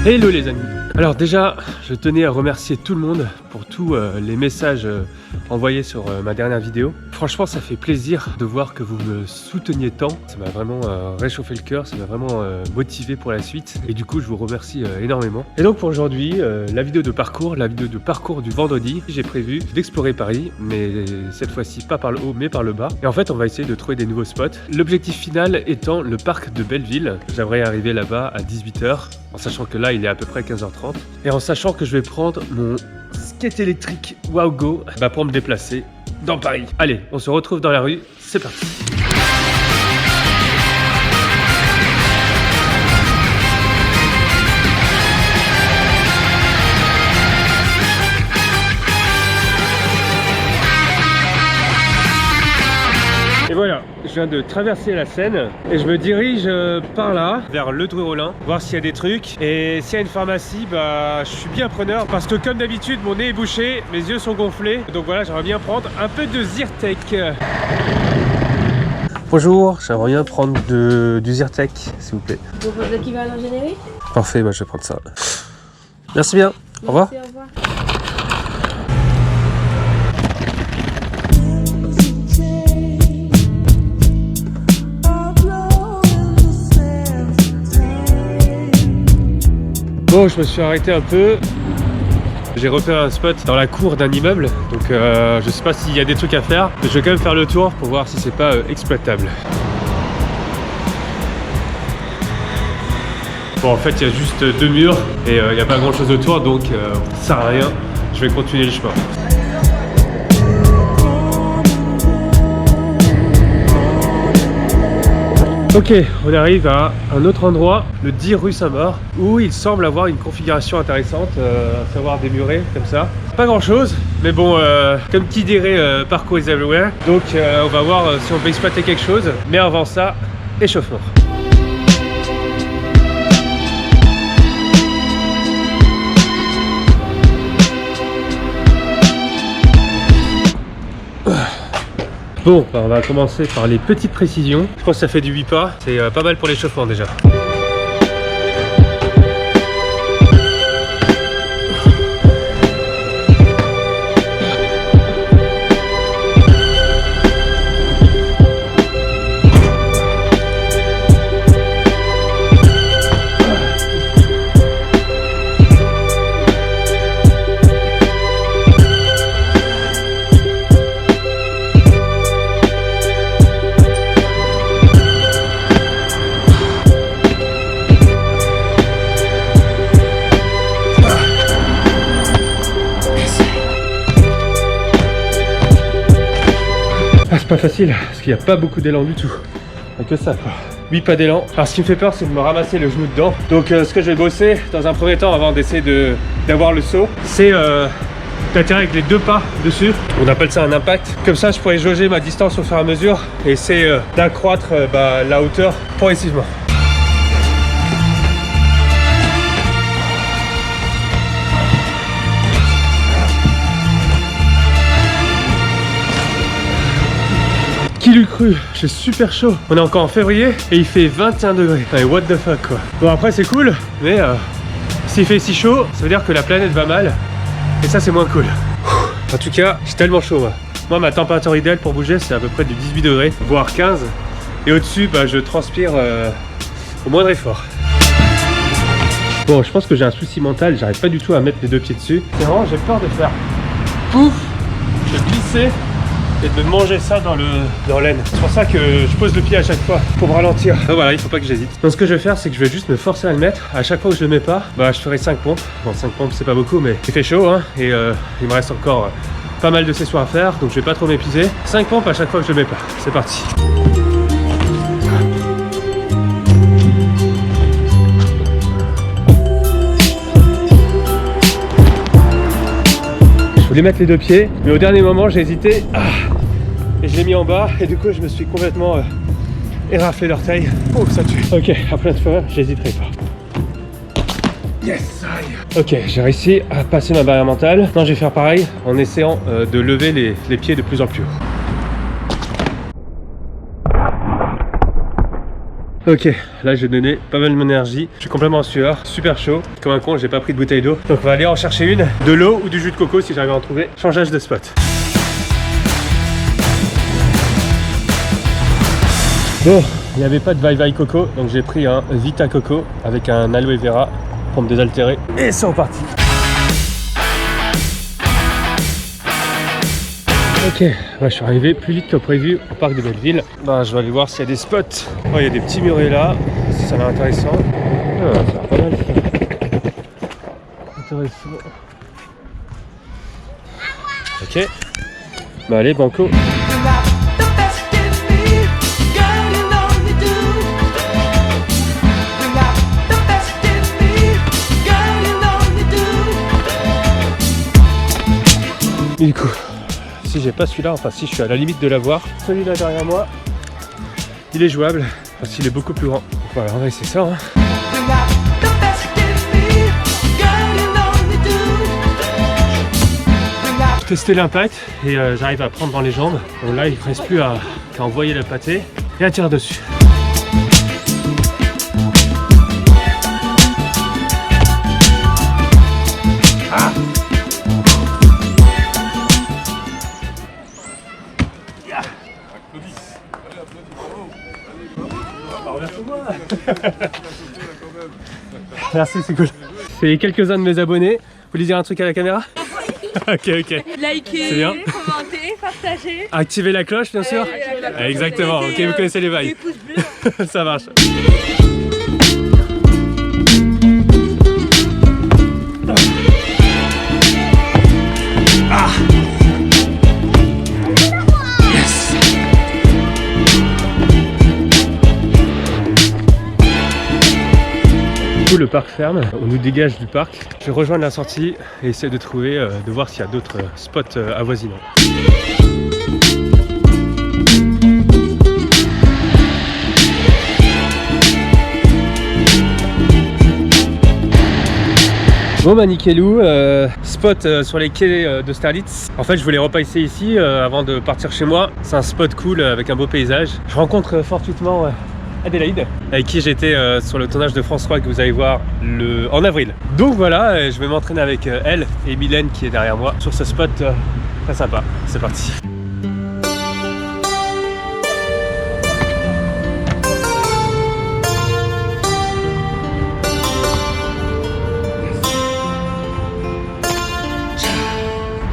Hello les amis. Alors déjà, je tenais à remercier tout le monde pour tous les messages envoyés sur ma dernière vidéo. Franchement, ça fait plaisir de voir que vous me souteniez tant. Ça m'a vraiment réchauffé le cœur, ça m'a vraiment motivé pour la suite. Et du coup, je vous remercie énormément. Et donc pour aujourd'hui, la vidéo de parcours du vendredi, j'ai prévu d'explorer Paris, mais cette fois-ci pas par le haut, mais par le bas. Et en fait, on va essayer de trouver des nouveaux spots. L'objectif final étant le parc de Belleville. J'aimerais arriver là-bas à 18 h, en sachant que là, il est à peu près 15h30. Et en sachant que je vais prendre mon skate électrique Wowgo pour me déplacer dans Paris. Allez, on se retrouve dans la rue, c'est parti. Et voilà, je viens de traverser la Seine et je me dirige par là, vers le Druy-Rollin, voir s'il y a des trucs. Et s'il y a une pharmacie, je suis bien preneur parce que comme d'habitude, mon nez est bouché, mes yeux sont gonflés. Donc voilà, j'aimerais bien prendre un peu de Zyrtec. Bonjour, j'aimerais bien prendre du Zyrtec, s'il vous plaît. Donc vous l'équivalent générique? Parfait, je vais prendre ça. Merci bien, au revoir. Merci, au revoir. Bon, je me suis arrêté un peu. J'ai repéré un spot dans la cour d'un immeuble. Donc je sais pas s'il y a des trucs à faire. Mais je vais quand même faire le tour pour voir si c'est pas exploitable. Bon, en fait, il y a juste deux murs et il n'y a pas grand chose autour. Donc ça sert à rien. Je vais continuer le chemin. Ok, on arrive à un autre endroit, le 10 rue Saint-Maur, où il semble avoir une configuration intéressante, à savoir des murets comme ça. Pas grand chose, mais bon, comme qui dirait, parcours is everywhere. Donc on va voir si on peut exploiter quelque chose. Mais avant ça, échauffement. Bon, on va commencer par les petites précisions. Je pense que ça fait du 8 pas, c'est pas mal pour l'échauffement déjà. Pas facile parce qu'il n'y a pas beaucoup d'élan du tout. Il n'y a que ça quoi. 8 pas d'élan. Alors ce qui me fait peur c'est de me ramasser le genou dedans. Donc ce que je vais bosser dans un premier temps avant d'essayer d'avoir le saut, c'est d'atterrir avec les deux pas dessus. On appelle ça un impact. Comme ça je pourrais jauger ma distance au fur et à mesure et essayer d'accroître la hauteur progressivement. Qui l'eût cru? J'ai super chaud. On est encore en février et il fait 21 degrés. Allez, what the fuck quoi. Bon après c'est cool, mais s'il fait si chaud, ça veut dire que la planète va mal. Et ça c'est moins cool. En tout cas, j'ai tellement chaud moi. Ma température idéale pour bouger c'est à peu près du 18 degrés, voire 15. Et au-dessus, je transpire au moindre effort. Bon, je pense que j'ai un souci mental, j'arrive pas du tout à mettre les deux pieds dessus. C'est vraiment, j'ai peur de faire pouf, de glisser et de me manger ça dans l'aine. C'est pour ça que je pose le pied à chaque fois pour me ralentir. Donc voilà, il faut pas que j'hésite. Donc ce que je vais faire, c'est que je vais juste me forcer à le mettre. À chaque fois que je le mets pas, je ferai 5 pompes. Bon, 5 pompes c'est pas beaucoup, mais il fait chaud et il me reste encore pas mal de sessions à faire, donc je vais pas trop m'épuiser. 5 pompes à chaque fois que je le mets pas. C'est parti. Je voulais mettre les deux pieds, mais au dernier moment j'ai hésité et je l'ai mis en bas et du coup je me suis complètement éraflé l'orteil. Oh ça tue. Ok, à plein de fois, j'hésiterai pas. Yes, aïe. Ok, j'ai réussi à passer ma barrière mentale. Maintenant je vais faire pareil en essayant de lever les pieds de plus en plus haut. Ok, là j'ai donné pas mal de mon énergie, je suis complètement en sueur, super chaud, comme un con j'ai pas pris de bouteille d'eau. Donc on va aller en chercher une, de l'eau ou du jus de coco si j'arrive à en trouver. Changeage de spot. Bon, il n'y avait pas de Vai Vai Coco, donc j'ai pris un Vita Coco avec un aloe vera pour me désaltérer. Et c'est reparti. Ok, je suis arrivé plus vite que prévu au parc de Belleville. Bah, je vais aller voir s'il y a des spots. Oh, il y a des petits murets là, si ça a l'air intéressant. Ah, ça a l'air pas mal ça. Intéressant. Ok. Bah allez, banco. Et du coup, si j'ai pas celui-là, enfin si je suis à la limite de l'avoir, celui-là derrière moi, il est jouable parce qu'il est beaucoup plus grand. Donc voilà, on va essayer ça. Hein. J'ai testé l'impact et j'arrive à prendre dans les jambes. Donc là, il ne reste plus qu'à envoyer le pâté et à tirer dessus. Ah! Merci, c'est cool. C'est quelques-uns de mes abonnés. Vous voulez dire un truc à la caméra? Ok. Likez, commentez, partagez. Activez la cloche, bien sûr. Exactement, ok, vous connaissez les bails. Ça marche. Ah. Yes. Le parc ferme, on nous dégage du parc. Je vais rejoindre la sortie et essayer de trouver, de voir s'il y a d'autres spots avoisinants. Bon bah nickelou, spot sur les quais d'Austerlitz. En fait je voulais repasser ici avant de partir chez moi. C'est un spot cool avec un beau paysage. Je rencontre fortuitement Adélaïde, avec qui j'étais sur le tournage de France 3 que vous allez voir en avril. Donc voilà, je vais m'entraîner avec elle et Mylène qui est derrière moi sur ce spot très sympa. C'est parti.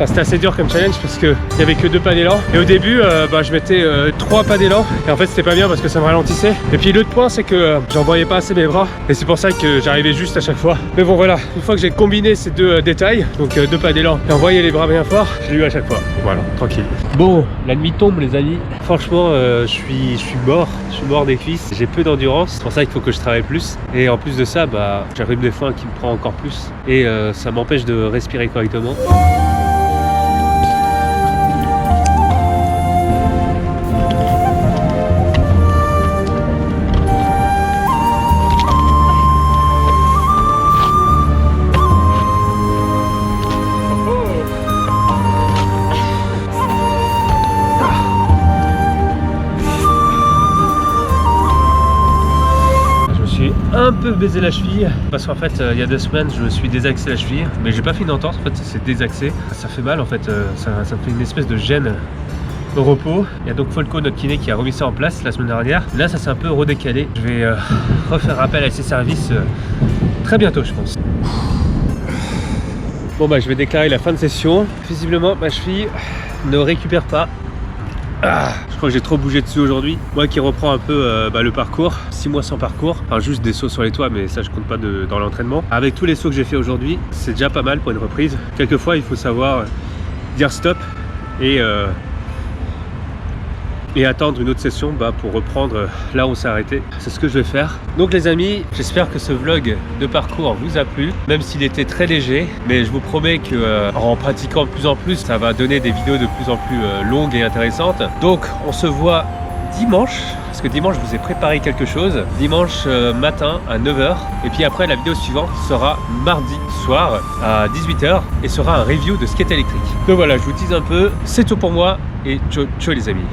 Enfin, c'était assez dur comme challenge parce qu'il n'y avait que 2 pas d'élan et au début je mettais 3 pas d'élan et en fait c'était pas bien parce que ça me ralentissait. Et puis l'autre point c'est que j'envoyais pas assez mes bras et c'est pour ça que j'arrivais juste à chaque fois. Mais bon voilà, une fois que j'ai combiné ces 2 détails, donc 2 pas d'élan et envoyer les bras bien fort, je l'ai eu à chaque fois. Voilà, tranquille. Bon, la nuit tombe les amis. Franchement je suis mort des cuisses, j'ai peu d'endurance, c'est pour ça qu'il faut que je travaille plus. Et en plus de ça, j'ai un rhume des foins qui me prend encore plus et ça m'empêche de respirer correctement. Un peu baisé la cheville parce qu'en fait il y a 2 semaines je me suis désaxé la cheville mais j'ai pas fait une entorse, en fait c'est désaxé, ça fait mal en fait, ça me fait une espèce de gêne au repos. Il y a donc Folco, notre kiné, qui a remis ça en place la semaine dernière. Là ça s'est un peu redécalé, je vais refaire appel à ses services très bientôt je pense. Bon je vais déclarer la fin de session. Visiblement ma cheville ne récupère pas. Je crois que j'ai trop bougé dessus aujourd'hui. Moi qui reprends un peu le parcours, 6 mois sans parcours, enfin juste des sauts sur les toits mais ça je compte pas dans l'entraînement. Avec tous les sauts que j'ai fait aujourd'hui, c'est déjà pas mal pour une reprise. Quelquefois il faut savoir dire stop et attendre une autre session pour reprendre là où on s'est arrêté. C'est ce que je vais faire. Donc les amis, j'espère que ce vlog de parcours vous a plu, même s'il était très léger, mais je vous promets que en pratiquant de plus en plus, ça va donner des vidéos de plus en plus longues et intéressantes. Donc on se voit dimanche, parce que dimanche je vous ai préparé quelque chose, dimanche matin à 9 h, et puis après la vidéo suivante sera mardi soir à 18 h et sera un review de skate électrique. Donc voilà, je vous tease un peu, c'est tout pour moi et ciao les amis.